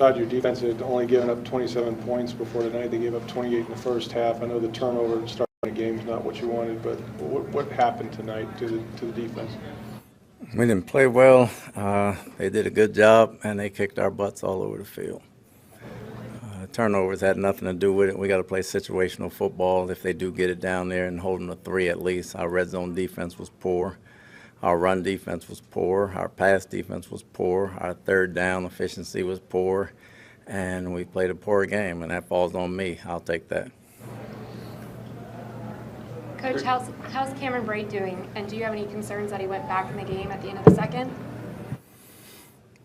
Todd, your defense had only given up 27 points before tonight. They gave up 28 in the first half. I know the turnover starting the game is not what you wanted, but what happened tonight to the defense? We didn't play well. They did a good job, and they kicked our butts all over the field. Turnovers had nothing to do with it. We got to play situational football if they do get it down there and hold them to 3 at least. Our red zone defense was poor. Our run defense was poor. Our pass defense was poor. Our third down efficiency was poor. And we played a poor game, and that falls on me. I'll take that. Coach, how's Cameron Brate doing? And do you have any concerns that he went back in the game at the end of the second?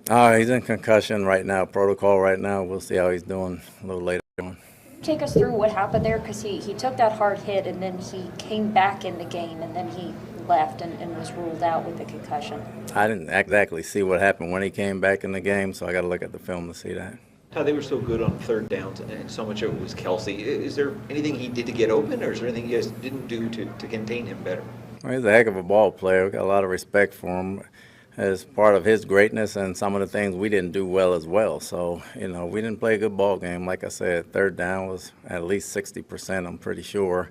He's in concussion right now, protocol right now. We'll see how he's doing a little later on. Take us through what happened there, because he took that hard hit and then he came back in the game and then he left and was ruled out with the concussion. I didn't exactly see what happened when he came back in the game, so I got to look at the film to see that. Todd, they were so good on third downs, and so much of it was Kelsey. Is there anything he did to get open, or is there anything you guys didn't do to contain him better? Well, he's a heck of a ball player. We got a lot of respect for him as part of his greatness and some of the things we didn't do well as well. So, we didn't play a good ball game. Like I said, third down was at least 60%, I'm pretty sure.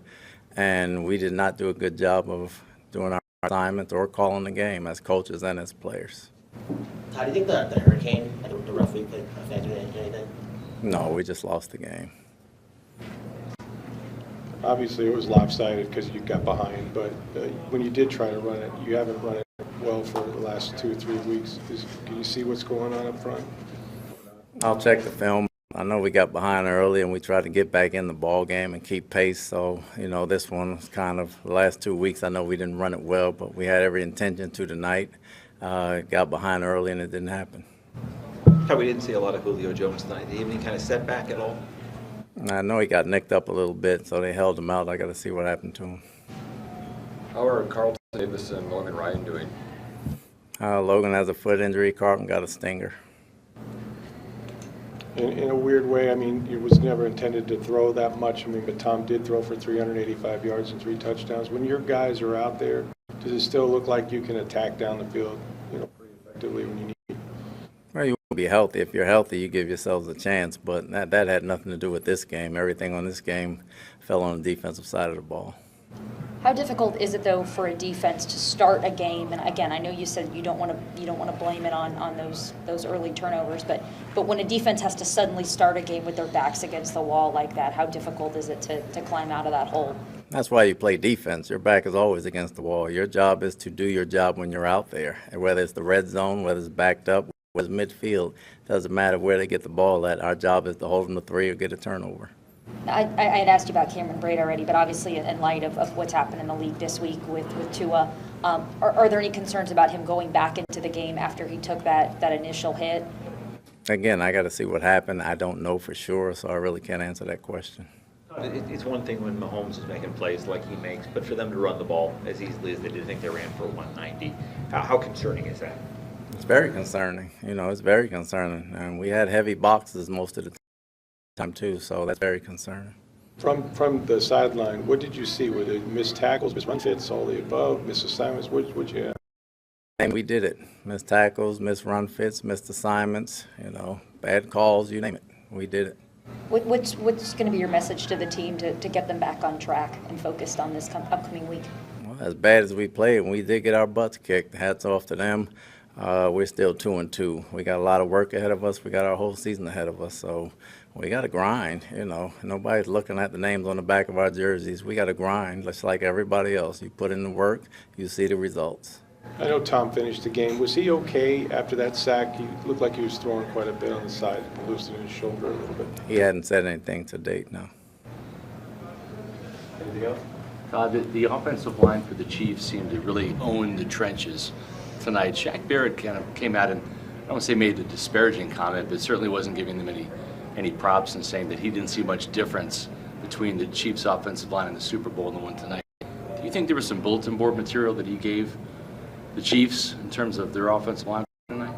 And we did not do a good job of doing our assignments or calling the game as coaches and as players. How do you think the hurricane, the referee played affected anything? No, we just lost the game. Obviously, it was lopsided because you got behind, but when you did try to run it, you haven't run it well for the last 2 or 3 weeks. Can you see what's going on up front? I'll check the film. I know we got behind early and we tried to get back in the ball game and keep pace. So, this one was kind of the last 2 weeks. I know we didn't run it well, but we had every intention to tonight. Got behind early and it didn't happen. We didn't see a lot of Julio Jones tonight. Did he have any kind of setback at all? I know he got nicked up a little bit, so they held him out. I got to see what happened to him. How are Carlton Davis and Logan Ryan doing? Logan has a foot injury. Carlton got a stinger. In a weird way, it was never intended to throw that much. But Tom did throw for 385 yards and 3 touchdowns. When your guys are out there, does it still look like you can attack down the field, pretty effectively when you need? Well, you want to be healthy. If you're healthy, you give yourselves a chance. But that had nothing to do with this game. Everything on this game fell on the defensive side of the ball. How difficult is it, though, for a defense to start a game? And again, I know you said you don't want to blame it on those early turnovers, but when a defense has to suddenly start a game with their backs against the wall like that, how difficult is it to climb out of that hole? That's why you play defense. Your back is always against the wall. Your job is to do your job when you're out there, and whether it's the red zone, whether it's backed up, whether it's midfield, doesn't matter where they get the ball at. Our job is to hold them to 3 or get a turnover. I had asked you about Cameron Brate already, but obviously in light of what's happened in the league this week with Tua, are there any concerns about him going back into the game after he took that initial hit? Again, I got to see what happened. I don't know for sure, so I really can't answer that question. It's one thing when Mahomes is making plays like he makes, but for them to run the ball as easily as they did, I think they ran for 190. How concerning is that? It's very concerning. It's very concerning. And we had heavy boxes most of the time too, so that's very concerning. From the sideline, what did you see? Were there missed tackles, missed run fits, all the above, missed assignments? What'd you have? And we did it. Missed tackles, missed run fits, missed assignments, bad calls, you name it. We did it. What's going to be your message to the team to get them back on track and focused on this upcoming week? Well, as bad as we played, we did get our butts kicked. Hats off to them. We're still 2-2. We got a lot of work ahead of us. We got our whole season ahead of us, so we got to grind. Nobody's looking at the names on the back of our jerseys. We got to grind, just like everybody else. You put in the work, you see the results. I know Tom finished the game. Was he okay after that sack? He looked like he was throwing quite a bit on the side, loosening his shoulder a little bit. He hadn't said anything to date, no. Anything else? The offensive line for the Chiefs seemed to really own the trenches tonight. Shaq Barrett kind of came out and, I don't want to say made a disparaging comment, but certainly wasn't giving them any props and saying that he didn't see much difference between the Chiefs' offensive line in the Super Bowl and the one tonight. Do you think there was some bulletin board material that he gave the Chiefs in terms of their offensive line tonight?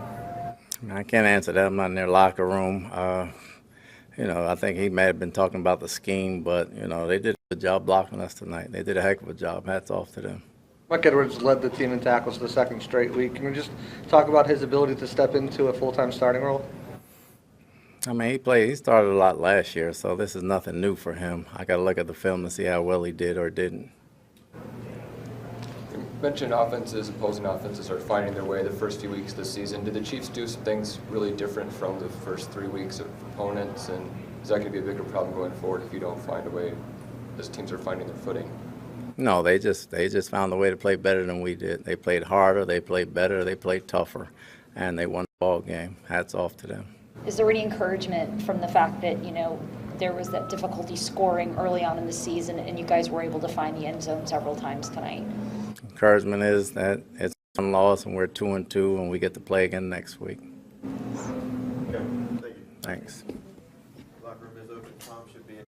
I can't answer that. I'm not in their locker room. I think he may have been talking about the scheme, but, they did a good job blocking us tonight. They did a heck of a job. Hats off to them. Mike Edwards led the team in tackles the second straight week. Can we just talk about his ability to step into a full-time starting role? I mean, he started a lot last year, so this is nothing new for him. I got to look at the film to see how well he did or didn't. You mentioned opposing offenses are finding their way the first few weeks of the season. Did the Chiefs do some things really different from the first 3 weeks of opponents, and is that going to be a bigger problem going forward if you don't find a way as teams are finding their footing? No, they just found a way to play better than we did. They played harder, they played better, they played tougher, and they won the ball game. Hats off to them. Is there any encouragement from the fact that, there was that difficulty scoring early on in the season and you guys were able to find the end zone several times tonight? Encouragement is that it's one loss and we're 2-2 and we get to play again next week. Okay, thank you. Thanks. Locker room is open. Tom should be in.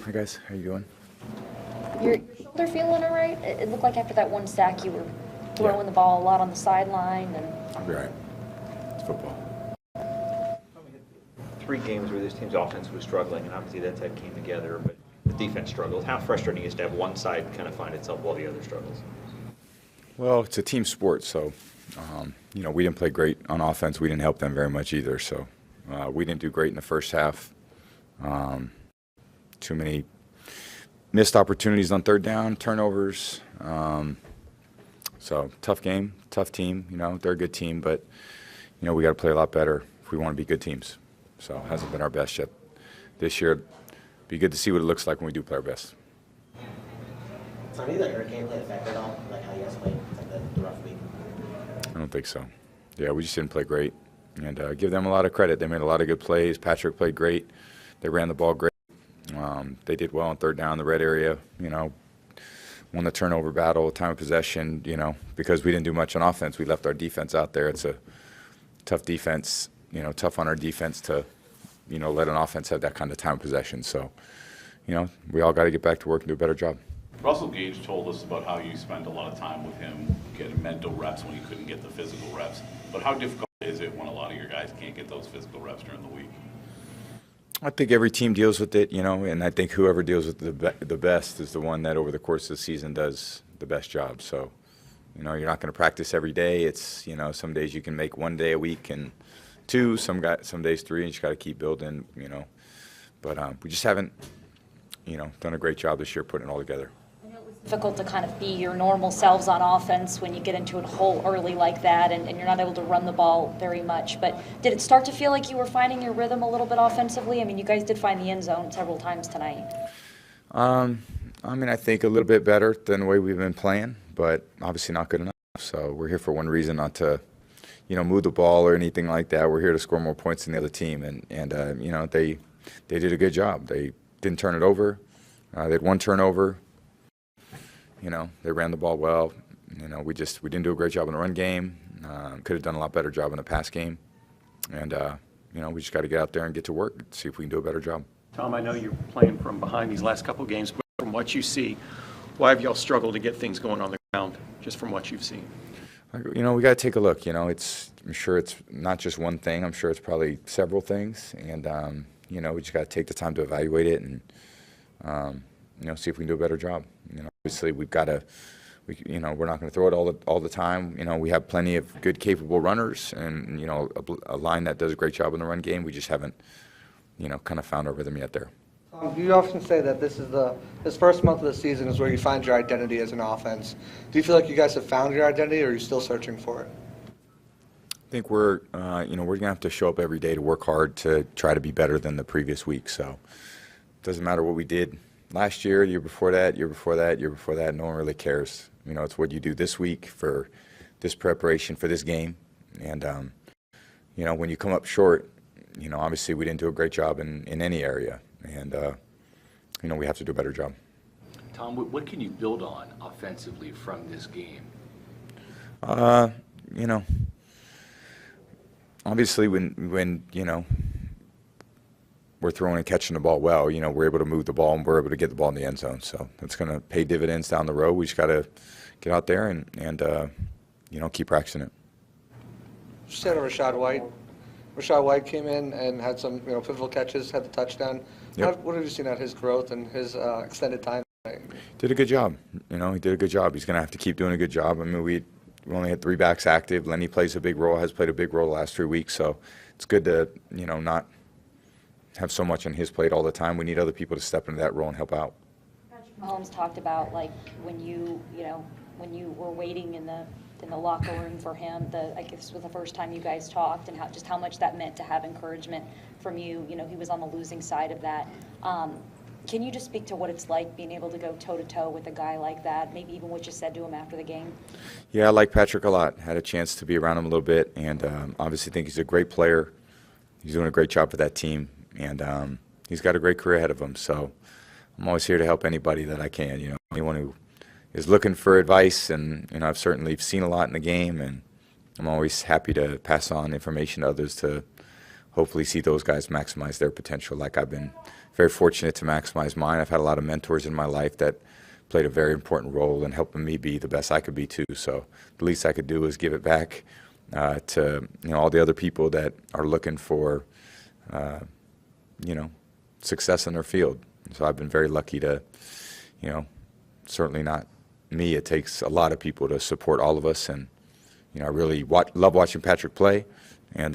Hi guys, how you doing? Your shoulder feeling all right? It looked like after that one sack you were throwing the ball a lot on the sideline. I'll be all right. It's football. 3 games where this team's offense was struggling, and obviously that side came together, but the defense struggled. How frustrating is it to have one side kind of find itself while the other struggles? Well, it's a team sport, so we didn't play great on offense. We didn't help them very much either. So we didn't do great in the first half. Too many missed opportunities on third down, turnovers. So tough game, tough team. They're a good team, but we got to play a lot better if we want to be good teams. So it hasn't been our best yet this year. Be good to see what it looks like when we do play our best. So maybe the hurricane played a factor at all, like how you guys played, like the rough week? I don't think so. Yeah, we just didn't play great. And give them a lot of credit. They made a lot of good plays. Patrick played great. They ran the ball great. They did well on third down in the red area, won the turnover battle, time of possession, because we didn't do much on offense. We left our defense out there. It's tough defense, tough on our defense to, let an offense have that kind of time of possession. So, we all got to get back to work and do a better job. Russell Gage told us about how you spend a lot of time with him getting mental reps when you couldn't get the physical reps. But how difficult is it when a lot of your guys can't get those physical reps during the week? I think every team deals with it, and I think whoever deals with the best is the one that over the course of the season does the best job. So, you're not going to practice every day. It's, some days you can make 1 day a week and 2, some days 3, and you just got to keep building, But we just haven't, done a great job this year putting it all together. Difficult to kind of be your normal selves on offense when you get into a hole early like that and you're not able to run the ball very much. But did it start to feel like you were finding your rhythm a little bit offensively? I mean, you guys did find the end zone several times tonight. I think a little bit better than the way we've been playing, but obviously not good enough. So we're here for one reason, not to, move the ball or anything like that. We're here to score more points than the other team, and they did a good job. They didn't turn it over. They had 1 turnover. They ran the ball well. We didn't do a great job in the run game. Could have done a lot better job in the pass game. And, we just got to get out there and get to work and see if we can do a better job. Tom, I know you're playing from behind these last couple of games, but from what you see, why have y'all struggled to get things going on the ground, just from what you've seen? We got to take a look. I'm sure it's not just one thing. I'm sure it's probably several things. And, we just got to take the time to evaluate it and, see if we can do a better job. Obviously we've got to, we're not going to throw it all the time. We have plenty of good, capable runners and, a line that does a great job in the run game. We just haven't, kind of found our rhythm yet there. You often say that this first month of the season is where you find your identity as an offense. Do you feel like you guys have found your identity, or are you still searching for it? I think we're going to have to show up every day to work hard to try to be better than the previous week. So it doesn't matter what we did last year, year before that, year before that, year before that. No one really cares. It's what you do this week for this preparation for this game. And, when you come up short, obviously we didn't do a great job in any area. And, we have to do a better job. Tom, what can you build on offensively from this game? Obviously when we're throwing and catching the ball well, we're able to move the ball and we're able to get the ball in the end zone. So that's going to pay dividends down the road. We just got to get out there and keep practicing it. Just said Rashad White. Rashad White came in and had some, pivotal catches, had the touchdown. Yep. What have you seen at his growth and his extended time? Did a good job. He did a good job. He's going to have to keep doing a good job. I mean, we only had 3 backs active. Lenny plays a big role, has played a big role the last 3 weeks. So it's good to, not have so much on his plate all the time. We need other people to step into that role and help out. Patrick Mahomes talked about, like, when you were waiting in the locker room for him, I guess this was the first time you guys talked, and how much that meant to have encouragement from you. He was on the losing side of that. Can you just speak to what it's like being able to go toe-to-toe with a guy like that, maybe even what you said to him after the game? Yeah, I like Patrick a lot. Had a chance to be around him a little bit, and obviously think he's a great player. He's doing a great job for that team, and he's got a great career ahead of him. So I'm always here to help anybody that I can, anyone who is looking for advice, and I've certainly seen a lot in the game, and I'm always happy to pass on information to others to hopefully see those guys maximize their potential like I've been very fortunate to maximize mine. I've had a lot of mentors in my life that played a very important role in helping me be the best I could be too. So the least I could do is give it back to all the other people that are looking for success in their field. So I've been very lucky to, certainly not me. It takes a lot of people to support all of us, and I really love watching Patrick play, and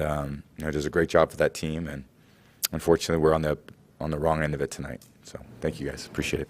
does a great job for that team. And unfortunately, we're on the wrong end of it tonight. So thank you guys, appreciate it.